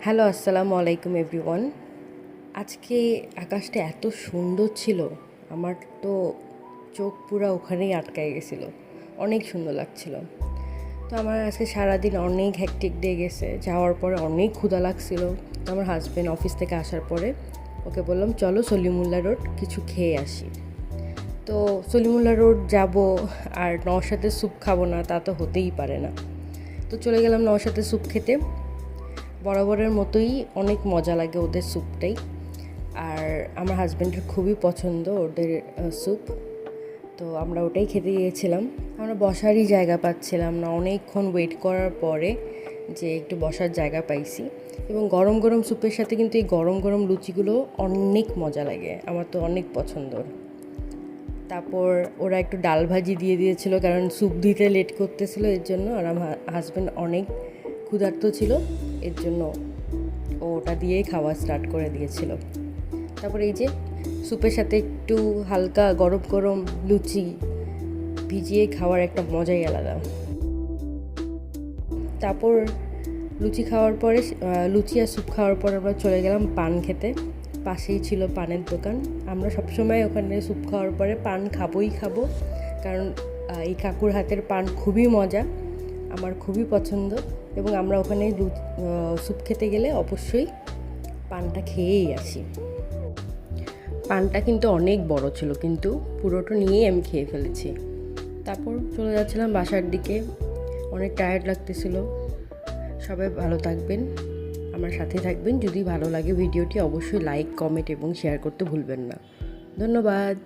Hello, আসসালামু আলাইকুম everyone. আজকে আকাশটা এত সুন্দর ছিল, আমার তো চোখ পুরা ওখানেই আটকায় গেছিলো। অনেক সুন্দর লাগছিল। তো আমার আজকে সারাদিন অনেক হ্যাকটিক ডে গেছে। যাওয়ার পরে অনেক ক্ষুধা লাগছিল। তো আমার হাজব্যান্ড অফিস থেকে আসার পরে ওকে বললাম, চলো সলিমুল্লাহ রোড কিছু খেয়ে আসি। তো সলিমুল্লাহ রোড যাব আর নওশাদের স্যুপ খাবো না, তা তো হতেই পারে না। তো চলে গেলাম নওশাদের স্যুপ খেতে। বরাবরের মতোই অনেক মজা লাগে ওদের স্যুপটাই, আর আমার হাজব্যান্ডের খুবই পছন্দ ওদের স্যুপ। তো আমরা ওটাই খেতে গিয়েছিলাম। আমরা বসারই জায়গা পাচ্ছিলাম না, অনেকক্ষণ ওয়েট করার পরে যে একটু বসার জায়গা পাইছি। এবং গরম গরম স্যুপের সাথে কিন্তু এই গরম গরম লুচিগুলো অনেক মজা লাগে, আমার তো অনেক পছন্দর। তারপর ওরা একটু ডাল ভাজি দিয়ে দিয়েছিল, কারণ স্যুপ দিতে লেট করতেছিল এর জন্য। আর আমার হাজব্যান্ড অনেক ক্ষুধার্ত ছিল, এর জন্য ওটা দিয়েই খাওয়া স্টার্ট করে দিয়েছিল। তারপরে এই যে স্যুপের সাথে একটু হালকা গরম গরম লুচি ভিজিয়ে খাওয়ার একটা মজাই আলাদা। তারপর লুচি খাওয়ার পরে লুচি আর স্যুপ খাওয়ার পর আমরা চলে গেলাম পান খেতে। পাশেই ছিল পানের দোকান। আমরা সবসময় ওখানে স্যুপ খাওয়ার পরে পান খাবোই খাবো, কারণ এই কাকুর হাতের পান খুবই মজা, আমার খুবই পছন্দ। এবং আমরা ওখানে স্যুপ খেতে গেলে অবশ্যই পানটা খেয়েই আসি। পানটা কিন্তু অনেক বড় ছিল, কিন্তু পুরোটা নিয়েই আমি খেয়ে ফেলেছি। তারপর চলে যাচ্ছিলাম বাসার দিকে, অনেক টায়ার্ড লাগতেছিল। সবাই ভালো থাকবেন, আমার সাথে থাকবেন। যদি ভালো লাগে ভিডিওটি অবশ্যই লাইক, কমেন্ট এবং শেয়ার করতে ভুলবেন না। ধন্যবাদ।